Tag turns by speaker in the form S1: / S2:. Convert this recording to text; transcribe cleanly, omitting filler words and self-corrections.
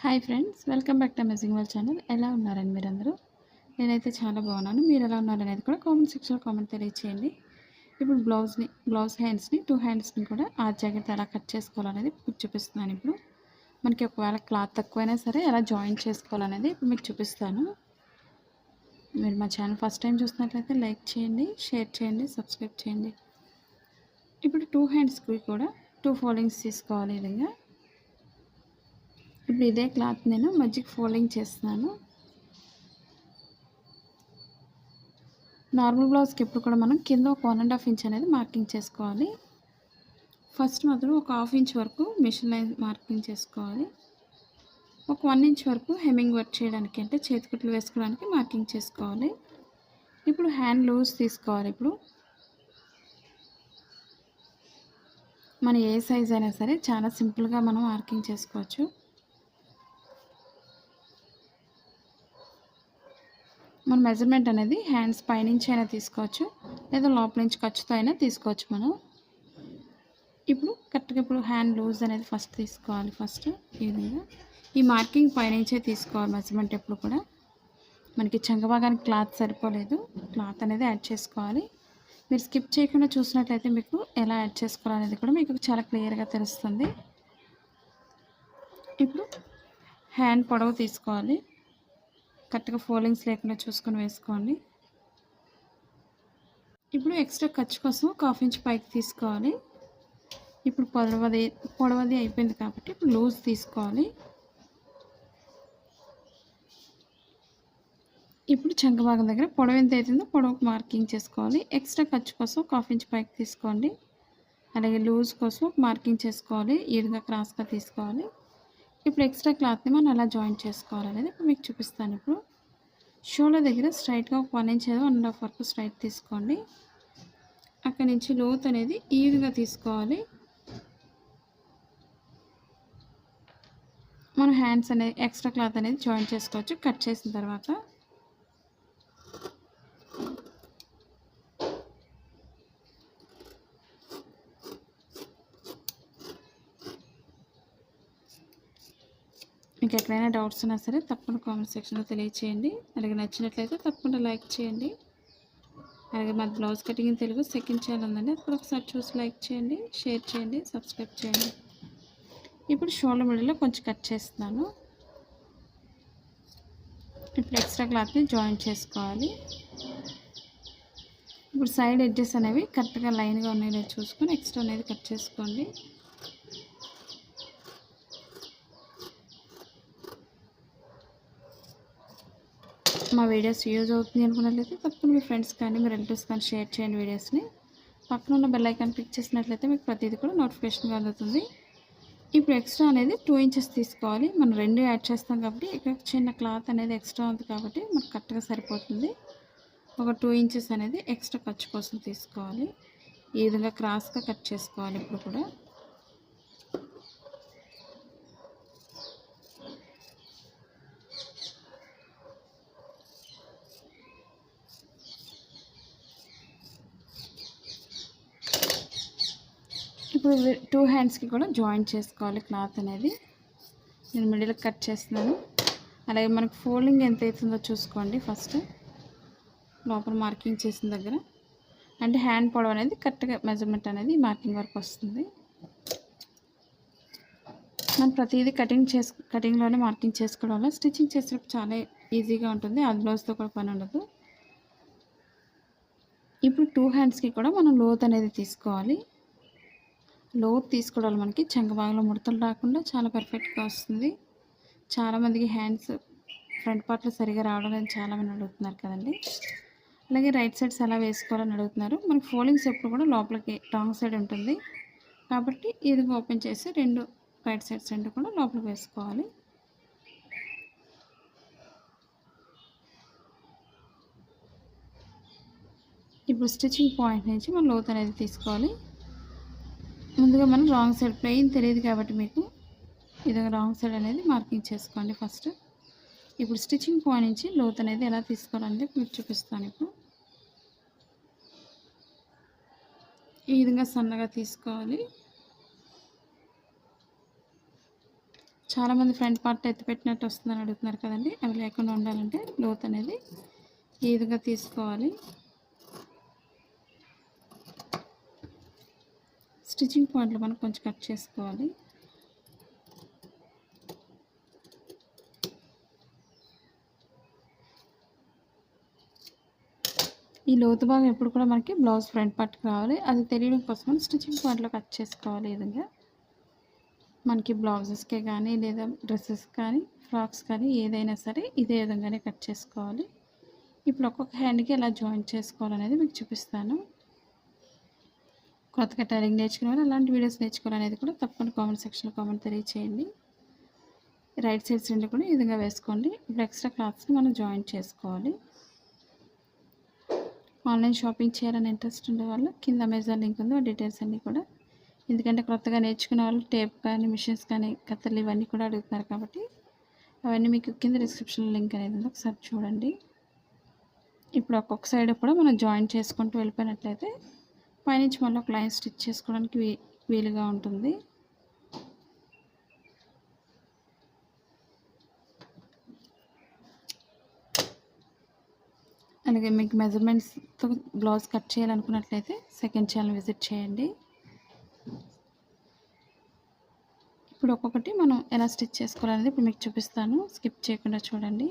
S1: Hi friends, welcome back to amazing world channel. ఎలా ఉన్నారండి మీరందరూ? నేనైతే చాలా బాగున్నాను. మీరు ఎలా ఉన్నారనేది కూడా కామెంట్ సెక్షన్లో కామెంట్ తెలియచేయండి. ఇప్పుడు బ్లౌజ్ హ్యాండ్స్ని 2 హ్యాండ్స్ని కూడా ఆ జాకెట్ ఎలా కట్ చేసుకోవాలనేది మీకు చూపిస్తున్నాను. ఇప్పుడు మనకి ఒకవేళ క్లాత్ తక్కువైనా సరే ఎలా జాయిన్ చేసుకోవాలనేది ఇప్పుడు మీకు చూపిస్తాను. మీరు మా ఛానల్ ఫస్ట్ టైం చూసినట్లయితే లైక్ చేయండి, షేర్ చేయండి, సబ్స్క్రైబ్ చేయండి. ఇప్పుడు 2 హ్యాండ్స్కి కూడా 2 ఫోల్డింగ్స్ తీసుకోవాలి. ఈ విధంగా ఇప్పుడు ఇదే క్లాత్ నేను మధ్యకి ఫోల్డింగ్ చేస్తున్నాను. నార్మల్ బ్లౌజ్కి ఎప్పుడు కూడా మనం కింద ఒక 1.5 ఇంచ్ అనేది మార్కింగ్ చేసుకోవాలి. ఫస్ట్ మాత్రం ఒక 1/2 ఇంచ్ వరకు మిషన్ లైన్ మార్కింగ్ చేసుకోవాలి. ఒక 1 ఇంచ్ వరకు హెమ్మింగ్ వర్క్ చేయడానికి, అంటే చేతికుట్లు వేసుకోవడానికి మార్కింగ్ చేసుకోవాలి. ఇప్పుడు హ్యాండ్ లూజ్ తీసుకోవాలి. ఇప్పుడు మన ఏ సైజ్ అయినా సరే చాలా సింపుల్గా మనం మార్కింగ్ చేసుకోవచ్చు. మన మెజర్మెంట్ అనేది హ్యాండ్స్ పైనుంచి అయినా తీసుకోవచ్చు, లేదా లోపల నుంచి ఖర్చుతో అయినా తీసుకోవచ్చు మనం. ఇప్పుడు కరెక్ట్గా ఇప్పుడు హ్యాండ్ లూజ్ అనేది ఫస్ట్ తీసుకోవాలి. ఫస్ట్ ఈ విధంగా ఈ మార్కింగ్ పైనుంచే తీసుకోవాలి మెజర్మెంట్. ఎప్పుడు కూడా మనకి చంక భాగానికి క్లాత్ సరిపోలేదు, క్లాత్ అనేది యాడ్ చేసుకోవాలి. మీరు స్కిప్ చేయకుండా చూసినట్లయితే మీకు ఎలా యాడ్ చేసుకోవాలనేది కూడా మీకు చాలా క్లియర్గా తెలుస్తుంది. ఇప్పుడు హ్యాండ్ పొడవు తీసుకోవాలి. కరెక్ట్గా ఫోల్డింగ్స్ లేకుండా చూసుకొని వేసుకోండి. ఇప్పుడు ఎక్స్ట్రా ఖర్చు కోసం ఒక 1/2 ఇంచ్ పైకి తీసుకోవాలి. ఇప్పుడు పొడవది అయిపోయింది కాబట్టి ఇప్పుడు లూజ్ తీసుకోవాలి. ఇప్పుడు చంక భాగం దగ్గర పొడవు ఎంత అవుతుందో పొడవుకు మార్కింగ్ చేసుకోవాలి. ఎక్స్ట్రా ఖర్చు కోసం ఒక 1/2 ఇంచ్ పైకి తీసుకోండి. అలాగే లూజ్ కోసం మార్కింగ్ చేసుకోవాలి. ఈ విధంగా క్రాస్గా తీసుకోవాలి. ఇప్పుడు ఎక్స్ట్రా క్లాత్ని మనం ఎలా జాయిన్ చేసుకోవాలనేది ఇప్పుడు మీకు చూపిస్తాను. ఇప్పుడు షోల్డర్ దగ్గర స్ట్రైట్గా ఒక 1 ఇంచ్ 1.5 వరకు స్ట్రైట్ తీసుకోండి. అక్కడి నుంచి లోత్ అనేది ఈ విధంగా తీసుకోవాలి. మన హ్యాండ్స్ అనేది ఎక్స్ట్రా క్లాత్ అనేది జాయిన్ చేసుకోవచ్చు కట్ చేసిన తర్వాత. మీకు ఎక్కడైనా డౌట్స్ ఉన్నా సరే తప్పకుండా కామెంట్ సెక్షన్లో తెలియచేయండి. అలాగే నచ్చినట్లయితే తప్పకుండా లైక్ చేయండి. అలాగే మా blouse cutting in Telugu second channel ఉందండి, అది కూడా ఒకసారి చూసి లైక్ చేయండి, షేర్ చేయండి, సబ్స్క్రైబ్ చేయండి. ఇప్పుడు షోల్డర్ మిడిల్లో కొంచెం కట్ చేస్తున్నాను. ఇప్పుడు ఎక్స్ట్రా క్లాత్ని జాయిన్ చేసుకోవాలి. ఇప్పుడు సైడ్ ఎడ్జెస్ అనేవి కరెక్ట్గా లైన్గా ఉన్నాయి చూసుకొని ఎక్స్ట్రా అనేది కట్ చేసుకోండి. మా వీడియోస్ యూజ్ అవుతుంది అనుకున్నట్లయితే తప్పకుండా మీ ఫ్రెండ్స్ కానీ మీ రిలేటివ్స్ కానీ షేర్ చేయండి వీడియోస్ని. పక్కన ఉన్న బెల్ ఐకాన్ క్లిక్ చేసినట్లయితే మీకు ప్రతిదీ కూడా నోటిఫికేషన్గా అందుతుంది. ఇప్పుడు ఎక్స్ట్రా అనేది 2 ఇంచెస్ తీసుకోవాలి. మనం 2 యాడ్ చేస్తాం కాబట్టి ఇక్కడ చిన్న క్లాత్ అనేది ఎక్స్ట్రా ఉంది కాబట్టి మనకు కరెక్ట్గా సరిపోతుంది. ఒక 2 ఇంచెస్ అనేది ఎక్స్ట్రా ఖర్చు కోసం తీసుకోవాలి. ఈ విధంగా క్రాస్గా కట్ చేసుకోవాలి. ఇప్పుడు కూడా ఇప్పుడు 2 హ్యాండ్స్కి కూడా జాయిన్ చేసుకోవాలి క్లాత్ అనేది. నేను మిడిల్కి కట్ చేస్తున్నాను. అలాగే మనకు ఫోల్డింగ్ ఎంత అవుతుందో చూసుకోండి. ఫస్ట్ లోపల మార్కింగ్ చేసిన దగ్గర, అంటే హ్యాండ్ పొడవు అనేది కరెక్ట్గా మెజర్మెంట్ అనేది మార్కింగ్ వరకు వస్తుంది. మనం ప్రతిదీ కటింగ్లోనే మార్కింగ్ చేసుకోవడం వల్ల స్టిచ్చింగ్ చేసేటప్పుడు చాలా ఈజీగా ఉంటుంది. ఆ బ్లౌజ్తో కూడా పని ఉండదు. ఇప్పుడు 2 హ్యాండ్స్కి కూడా మనం లోత్ అనేది తీసుకోవాలి. లోత్ తీసుకోవడం మనకి చంక భాగంలో ముడతలు రాకుండా చాలా పర్ఫెక్ట్గా వస్తుంది. చాలామందికి హ్యాండ్స్ ఫ్రంట్ పార్ట్లో సరిగా రావడం అని చాలామంది అడుగుతున్నారు కదండి. అలాగే రైట్ సైడ్స్ ఎలా వేసుకోవాలని అడుగుతున్నారు. మనకి ఫోల్డింగ్స్ ఎప్పుడు కూడా లోపలికి రాంగ్ సైడ్ ఉంటుంది కాబట్టి ఇది ఓపెన్ చేసి 2 రైట్ సైడ్స్ 2 కూడా లోపలికి వేసుకోవాలి. ఇప్పుడు స్టిచ్చింగ్ పాయింట్ నుంచి మనం లోత్ అనేది తీసుకోవాలి. ముందుగా మనం రాంగ్ సైడ్ ప్లెయిన్ తెలియదు కాబట్టి మీకు ఇది రాంగ్ సైడ్ అనేది మార్కింగ్ చేసుకోండి ఫస్ట్. ఇప్పుడు స్టిచ్చింగ్ పాయింట్ నుంచి లోత్ అనేది ఎలా తీసుకోవాలంటే మీకు చూపిస్తాను. ఇప్పుడు ఈ విధంగా సన్నగా తీసుకోవాలి. చాలామంది ఫ్రంట్ పార్ట్ ఎత్తి పెట్టినట్టు వస్తుందని అడుగుతున్నారు కదండి. అవి లేకుండా ఉండాలంటే లోత్ అనేది ఈ విధంగా తీసుకోవాలి. స్టిచ్చింగ్ పాయింట్లో మనం కొంచెం కట్ చేసుకోవాలి. ఈ లోతు భాగం ఎప్పుడు కూడా మనకి బ్లౌజ్ ఫ్రంట్ పార్ట్కి రావాలి. అది తెలియడం కోసం మనం స్టిచ్చింగ్ పాయింట్లో కట్ చేసుకోవాలి. ఈ విధంగా మనకి బ్లౌజెస్కే కానీ లేదా డ్రెస్సెస్ కానీ ఫ్రాక్స్ కానీ ఏదైనా సరే ఇదే విధంగానే కట్ చేసుకోవాలి. ఇప్పుడు ఒక్కొక్క హ్యాండ్కి ఎలా జాయింట్ చేసుకోవాలనేది మీకు చూపిస్తాను. కొత్తగా టైలింగ్ నేర్చుకునే వాళ్ళు అలాంటి వీడియోస్ నేర్చుకోవాలనేది కూడా తప్పకుండా కామెంట్ సెక్షన్లో కామెంట్ తెలియచేయండి. రైట్ సైడ్స్ రెండు కూడా ఈ విధంగా వేసుకోండి. ఇప్పుడు ఎక్స్ట్రా క్లాత్స్ని మనం జాయింట్ చేసుకోవాలి. ఆన్లైన్ షాపింగ్ చేయాలని ఇంట్రెస్ట్ ఉండే వాళ్ళు కింద అమెజాన్ లింక్ ఉందో డీటెయిల్స్ అన్నీ కూడా, ఎందుకంటే కొత్తగా నేర్చుకునే వాళ్ళు టేప్ కానీ మిషన్స్ కానీ కత్తర్లు ఇవన్నీ కూడా అడుగుతున్నారు కాబట్టి అవన్నీ మీకు కింద డిస్క్రిప్షన్లో లింక్ అనేది ఉంది, ఒకసారి చూడండి. ఇప్పుడు ఒక్కొక్క సైడ్ కూడా మనం జాయింట్ చేసుకుంటూ వెళ్ళిపోయినట్లయితే పైనుంచి మళ్ళీ ఒక లైన్ స్టిచ్ చేసుకోవడానికి వీలుగా ఉంటుంది. అలాగే మీకు మెజర్మెంట్స్తో బ్లౌజ్ కట్ చేయాలనుకున్నట్లయితే సెకండ్ ఛానల్ విజిట్ చేయండి. ఇప్పుడు ఒక్కొక్కటి మనం ఎలా స్టిచ్ చేసుకోవాలనేది ఇప్పుడు మీకు చూపిస్తాను, స్కిప్ చేయకుండా చూడండి.